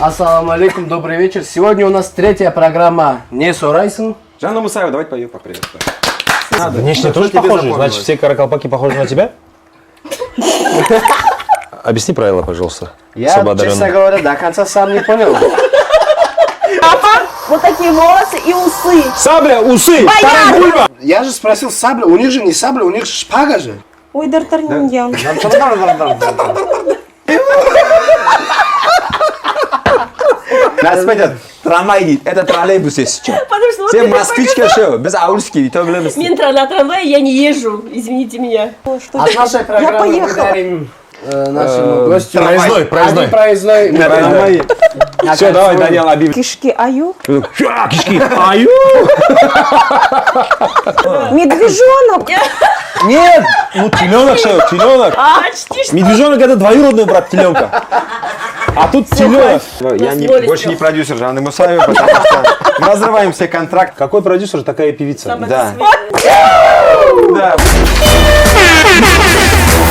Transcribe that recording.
Ассаламу алейкум, добрый вечер. Сегодня у нас третья программа «Не ссорайся». Жанна Мусаева, давайте ее поприветствуем. Внешне тоже похожи? Значит, все каракалпаки похожи на тебя? Объясни правила, пожалуйста. Я, честно говоря, до конца сам не понял. Вот такие волосы и усы. Сабля, усы! Бояр! Я же спросил сабля, у них же не сабля, у них шпага же. Ой, Д'Артаньян. Нас пойдет. Трамвай дейді. Это троллейбус есть сейчас. Потому что вот Все это москвичка что? Без аульский, то билеміз. Мен на трамвае я не езжу, извините меня. Ой, что От ты? нашей Я программы мы поехала. дарим нашему гостю проездной. один проездной. Трамвай. Все, давай, Даниэл, объяви. Кишки аю. Кишки. Аю! Медвежонок. Нет! Ну, теленок что? Теленок. А, почти что. Медвежонок это двоюродный брат теленка. А тут теленок. Я Проснулись больше не прям. продюсер Жанны Мусаевой, потому что мы разрываем все контракт. Какой продюсер, такая и певица. Да. Самое Да.